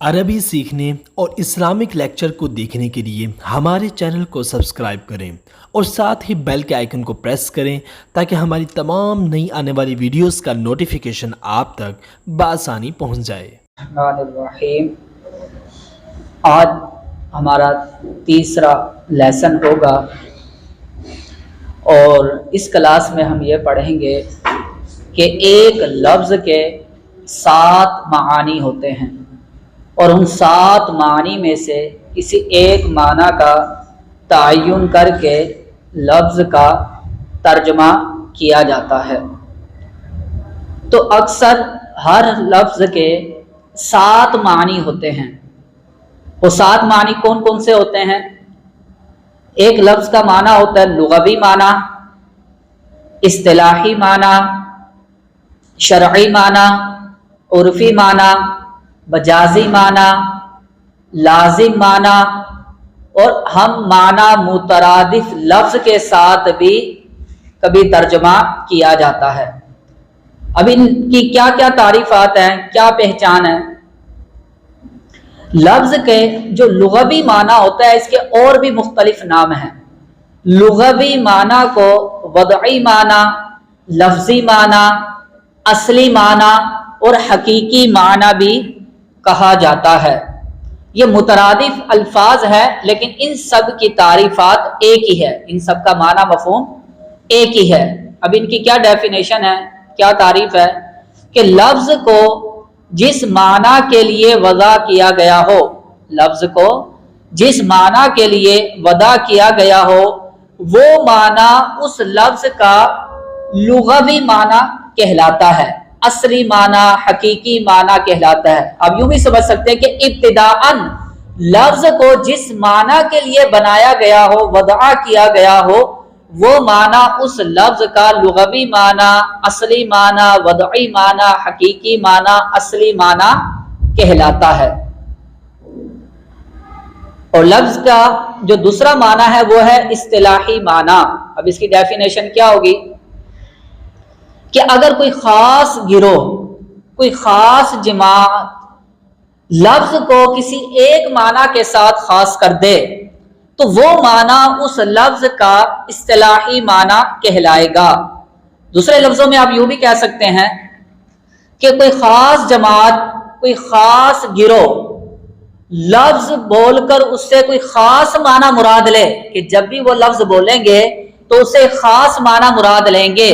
عربی سیکھنے اور اسلامک لیکچر کو دیکھنے کے لیے ہمارے چینل کو سبسکرائب کریں اور ساتھ ہی بیل کے آئیکن کو پریس کریں تاکہ ہماری تمام نئی آنے والی ویڈیوز کا نوٹیفیکیشن آپ تک بآسانی پہنچ جائے۔ الرحمن الرحیم۔ آج ہمارا تیسرا لیسن ہوگا اور اس کلاس میں ہم یہ پڑھیں گے کہ ایک لفظ کے 7 معانی ہوتے ہیں اور ان 7 معانی میں سے کسی ایک معنی کا تعین کر کے لفظ کا ترجمہ کیا جاتا ہے۔ تو اکثر ہر لفظ کے 7 معنی ہوتے ہیں۔ وہ 7 معنی کون کون سے ہوتے ہیں؟ ایک لفظ کا معنی ہوتا ہے لغوی معنی، اصطلاحی معنی، شرعی معنی، عرفی معنی، مجازی معنی، لازم معنی، اور ہم معنی مترادف لفظ کے ساتھ بھی کبھی ترجمہ کیا جاتا ہے۔ اب ان کی کیا کیا تعریفات ہیں، کیا پہچان ہے؟ لفظ کے جو لغوی معنی ہوتا ہے اس کے اور بھی مختلف نام ہیں۔ لغوی معنی کو وضعی معنی، لفظی معنی، اصلی معنی اور حقیقی معنی بھی کہا جاتا ہے۔ یہ مترادف الفاظ ہے لیکن ان سب کی تعریفات ایک ہی ہے، ان سب کا معنی مفہوم ایک ہی ہے۔ اب ان کی کیا ڈیفینیشن ہے، کیا تعریف ہے؟ کہ لفظ کو جس معنی کے لیے وضع کیا گیا ہو، لفظ کو جس معنی کے لیے وضع کیا گیا ہو وہ معنی اس لفظ کا لغوی معنی کہلاتا ہے، اصلی معنی، حقیقی معنی کہلاتا ہے۔ اب یوں بھی سمجھ سکتے ہیں کہ ابتداءً لفظ کو جس معنی کے لیے بنایا گیا ہو، وضع کیا گیا ہو، وہ معنی اس لفظ کا لغوی معنی، اصلی معنی، وضعی معنی، حقیقی معنی، اصلی معنی کہلاتا ہے۔ اور لفظ کا جو دوسرا معنی ہے وہ ہے اصطلاحی معنی۔ اب اس کی ڈیفینیشن کیا ہوگی کہ اگر کوئی خاص گروہ، کوئی خاص جماعت لفظ کو کسی ایک معنی کے ساتھ خاص کر دے تو وہ معنی اس لفظ کا اصطلاحی معنی کہلائے گا۔ دوسرے لفظوں میں آپ یوں بھی کہہ سکتے ہیں کہ کوئی خاص جماعت، کوئی خاص گروہ لفظ بول کر اس سے کوئی خاص معنی مراد لے، کہ جب بھی وہ لفظ بولیں گے تو اسے خاص معنی مراد لیں گے،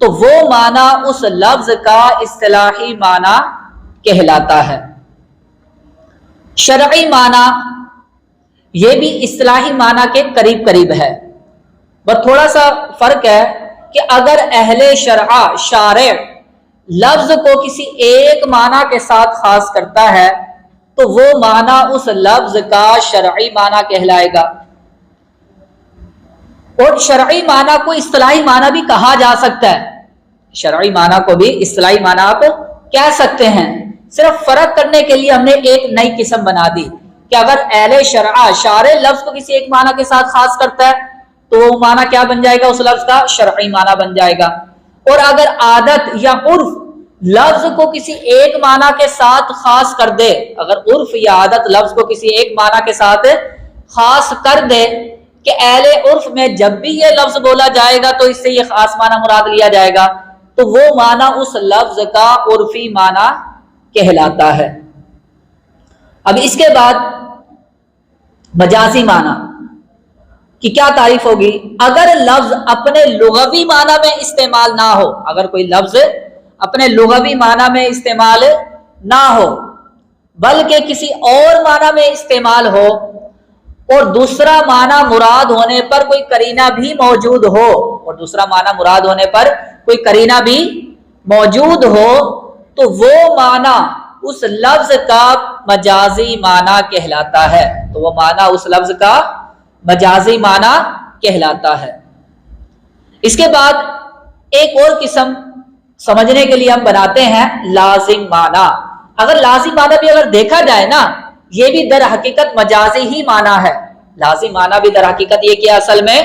تو وہ معنی اس لفظ کا اصطلاحی معنی کہلاتا ہے۔ شرعی معنی یہ بھی اصطلاحی معنی کے قریب قریب ہے، بس تھوڑا سا فرق ہے کہ اگر اہل شارع لفظ کو کسی ایک معنی کے ساتھ خاص کرتا ہے تو وہ معنی اس لفظ کا شرعی معنی کہلائے گا۔ اور شرعی معنی کو اصطلاحی معنی بھی کہا جا سکتا ہے، شرعی معنی کو بھی اصطلاحی معنی آپ کہہ سکتے ہیں۔ صرف فرق کرنے کے لیے ہم نے ایک نئی قسم بنا دی کہ اگر اہل شارع لفظ کو کسی ایک معنی کے ساتھ خاص کرتا ہے تو وہ معنی کیا بن جائے گا؟ اس لفظ کا شرعی معنی بن جائے گا۔ اور اگر عادت یا عرف لفظ کو کسی ایک معنی کے ساتھ خاص کر دے، اگر عرف یا عادت لفظ کو کسی ایک معنی کے ساتھ خاص کر دے کہ اہل عرف میں جب بھی یہ لفظ بولا جائے گا تو اس سے یہ خاص معنی مراد لیا جائے گا، تو وہ معنی اس لفظ کا عرفی معنی کہلاتا ہے۔ اب اس کے بعد مجازی معنی کی کیا تعریف ہوگی؟ اگر لفظ اپنے لغوی معنی میں استعمال نہ ہو، اگر کوئی لفظ اپنے لغوی معنی میں استعمال نہ ہو بلکہ کسی اور معنی میں استعمال ہو اور دوسرا معنی مراد ہونے پر کوئی قرینہ بھی موجود ہو، اور دوسرا معنی مراد ہونے پر کوئی قرینہ بھی موجود ہو تو وہ معنی اس لفظ کا مجازی معنی کہلاتا ہے، تو وہ معنی اس لفظ کا مجازی معنی کہلاتا ہے۔ اس کے بعد ایک اور قسم سمجھنے کے لیے ہم بناتے ہیں لازم معنی۔ اگر لازم معنی بھی اگر دیکھا جائے نا، یہ بھی در حقیقت مجازی ہی معنی ہے۔ لازم معنی بھی در حقیقت یہ کہ اصل میں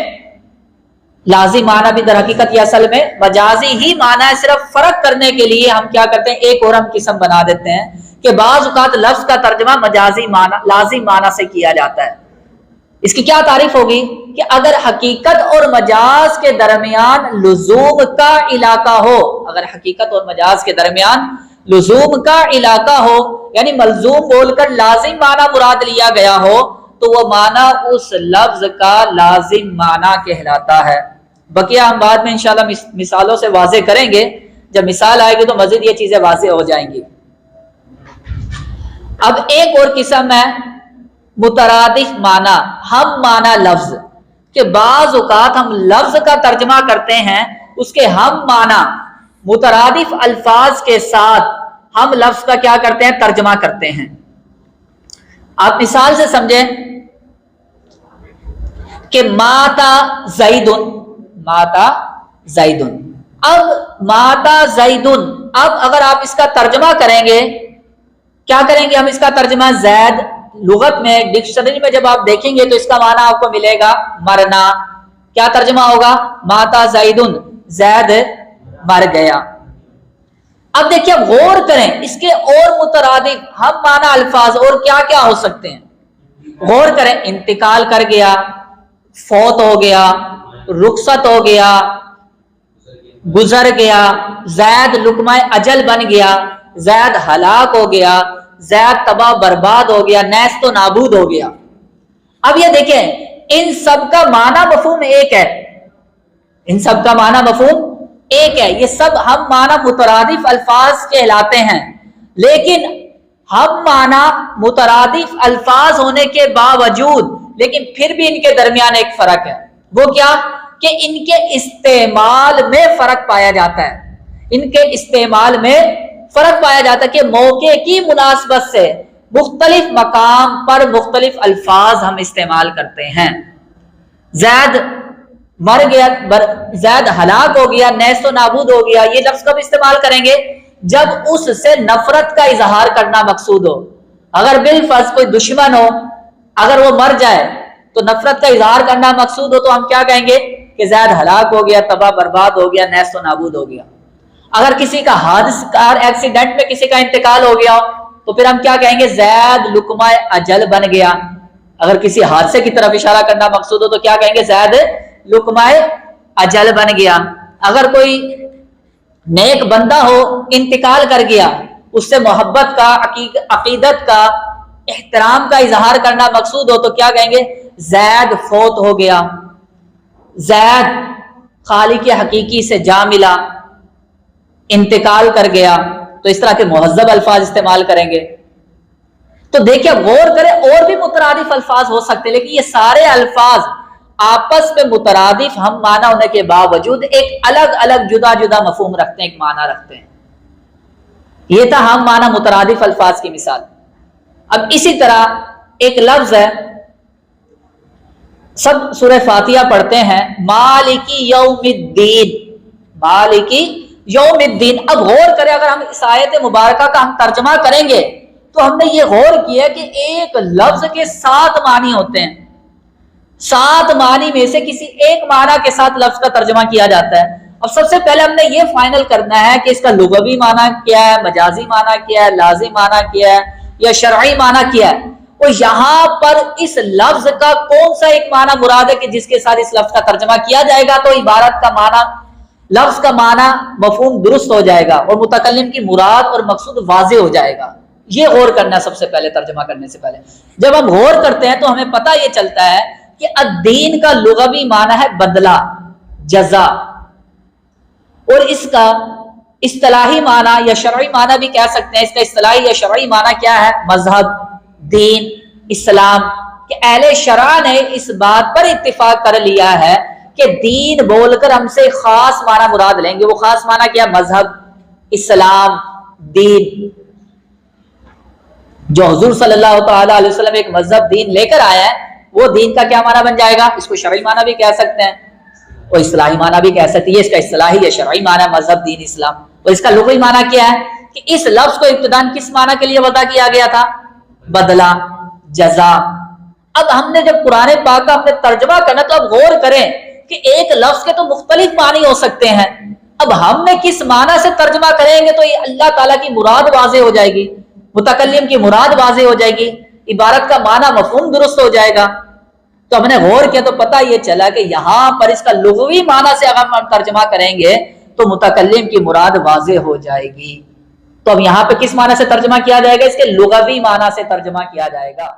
लाजी माना भी दर हकीकत ये असल में मजाजी ही माना है, सिर्फ फर्क करने के लिए हम क्या करते हैं, एक और हम किस्म बना देते हैं कि बाज़ औक़ात लफ्ज का तर्जमा मजाजी माना लाजी माना से किया जाता है। इसकी क्या तारीफ होगी कि अगर हकीकत और मजाज के दरमियान लुजूम का इलाका हो, अगर हकीकत और मजाज के दरमियान लुजूम का इलाका हो, यानी मलजूम बोलकर लाजिम माना मुराद लिया गया हो, तो वह माना उस लफ्ज का लाजिम माना कहलाता है। बकिया हम बाद में इंशाल्लाह मिसालों से वाज़े करेंगे, जब मिसाल आएगी तो मजीद ये चीजें वाज़े हो जाएंगी। अब एक और किस्म है मुतरादिफ माना, हम माना लफ्ज, कि बाज़ औक़ात हम लफ्ज का तर्जमा करते हैं, उसके हम माना मुतरादिफ अल्फाज के साथ हम लफ्ज का क्या करते हैं, तर्जमा करते हैं। आप मिसाल से समझें कि माता ज़ैदुन, माता ज़ैदुन। अब माता ज़ैदुन, अब अगर आप इसका तर्जमा करेंगे, क्या करेंगे हम इसका तर्जमा, ज़ैद लुगत में डिक्शनरी में जब आप देखेंगे तो इसका माना आपको मिलेगा मरना। क्या तर्जमा होगा, माता ज़ैदुन, ज़ैद मर गया। अब देखिए, अब गौर करें इसके और मुतरादिफ हम माना अल्फाज और क्या क्या हो सकते हैं। गौर करें, इंतकाल कर गया, फौत हो गया, रुखसत हो गया, गुजर गया, ज़ैद लुकमा अजल बन गया, ज़ैद हलाक हो गया, ज़ैद तबाह बर्बाद हो गया, नेस्तो नाबूद हो गया। अब ये देखें, इन सब का माना मफहूम एक है, इन सब का माना मफहूम एक है। ये सब हम माना मुतरादिफ अल्फाज कहलाते हैं, लेकिन हम माना मुतरादिफ अल्फाज होने के बावजूद लेकिन फिर भी इनके दरमियान एक फर्क है। वो क्या कि इनके इस्तेमाल में फर्क पाया जाता है, इनके इस्तेमाल में फर्क पाया जाता है कि मौके की मुनासबत से मुख्तलिफ मकाम पर मुख्तलिफ अल्फाज हम इस्तेमाल करते हैं। ज़ैद मर गया, ज़ैद हलाक हो गया, नेस्तो नाबूद हो गया, ये लफ्ज कब इस्तेमाल करेंगे, जब उससे नफरत का इजहार करना मकसूद हो। अगर बिलफर्ज कोई दुश्मन हो, अगर वो मर जाए तो नफरत का इजहार करना मकसूद हो, तो हम क्या कहेंगे कि ज़ैद हलाक हो गया, तबाह बर्बाद हो गया, नेस्तो नाबूद हो गया। अगर किसी का हादसा एक्सीडेंट में किसी का इंतकाल हो गया तो फिर हम क्या कहेंगे, ज़ैद लुकमा अजल बन गया। अगर किसी हादसे की तरफ इशारा करना मकसूद हो तो क्या कहेंगे, ज़ैद लुकमा अजल बन गया। अगर कोई नेक बंदा हो, इंतकाल कर गया, उससे मोहब्बत का, अकीदत का, एहतराम का इजहार करना मकसूद हो, तो क्या कहेंगे, ज़ैद फौत हो गया, ज़ैद खालिक हकीकी से जा मिला, इंतकाल कर गया। तो इस तरह के मुहज्जब अल्फाज इस्तेमाल करेंगे। तो देखिए, गौर करें, और भी मुतरादिफ अल्फाज हो सकते हैं, लेकिन ये सारे अल्फाज आपस में मुतरादिफ हम माना होने के बावजूद एक अलग अलग जुदा जुदा मफहूम रखते हैं, एक माना रखते हैं। ये था हम माना मुतरादिफ अल्फाज की मिसाल। अब इसी तरह एक लफ्ज है, सब सूरह फातिहा पढ़ते हैं, मालिकी यौमिद्दीन, मालिकी यौमिद्दीन। अब गौर करें, अगर हम इस आयत मुबारका का हम तर्जमा करेंगे तो हमने ये गौर किया कि एक लफ्ज के 7 मानी होते हैं, 7 मानी में से किसी एक माना के साथ लफ्ज का तर्जमा किया जाता है। अब सबसे पहले हमने ये फाइनल करना है कि इसका लुगवी माना क्या है, मजाजी माना क्या है, लाजी माना क्या है, या शरई माना क्या है। और यहां पर इस लफ्ज का कौन सा एक माना मुराद है कि जिसके साथ इस लफ्ज का तर्जमा किया जाएगा, तो इबारत का माना, लफ्ज का माना मफहूम दुरुस्त हो जाएगा और मुतकल्लिम की मुराद और मकसूद वाज़े हो जाएगा। ये गौर करना सबसे पहले, तर्जमा करने से पहले। जब हम गौर करते हैं तो हमें पता ये चलता है कि अद्दीन का लुगवी माना है बदला, जजा, और इसका इस्तिलाही माना या शरई माना भी कह सकते हैं। इसका इस्तिलाही या शरई माना क्या है, मजहब, दीन, इस्लाम। कि अहले शरा ने इस बात पर इत्तिफाक कर लिया है कि दीन बोलकर हमसे खास माना मुराद लेंगे। वो खास माना क्या, मजहब, इस्लाम, दीन। जो हुजूर सल्लल्लाहु तआला अलैहि वसल्लम एक मजहब दीन लेकर आया है, वो दीन का क्या माना बन जाएगा। इसको शरई माना भी कह सकते हैं और इस्लाही माना भी कह सकते हैं। इसका इस्लाही या शरई माना मजहब, दीन, इस्लाम। और इसका लुग़वी माना क्या है कि इस लफ्ज को इब्तिदान किस माना के लिए वदा किया गया था, बदला, जजा। अब हमने जब कुरान पाक का हमने तर्जमा करना, तो अब गौर करें کہ ایک لفظ کے تو مختلف معنی ہو سکتے ہیں. اب ہم نے کس معنی سے ترجمہ کریں گے تو یہ اللہ تعالیٰ کی مراد واضح ہو جائے گی, متکلم کی مراد واضح ہو جائے گی, عبارت کا معنی مفہوم درست ہو جائے گا. تو ہم نے غور کیا تو پتہ یہ چلا کہ یہاں پر اس کا لغوی معنی سے اگر ہم ترجمہ کریں گے تو متکلم کی مراد واضح ہو جائے گی. تو اب یہاں پہ کس معنی سے ترجمہ کیا جائے گا؟ اس کے لغوی معنی سے ترجمہ کیا جائے گا.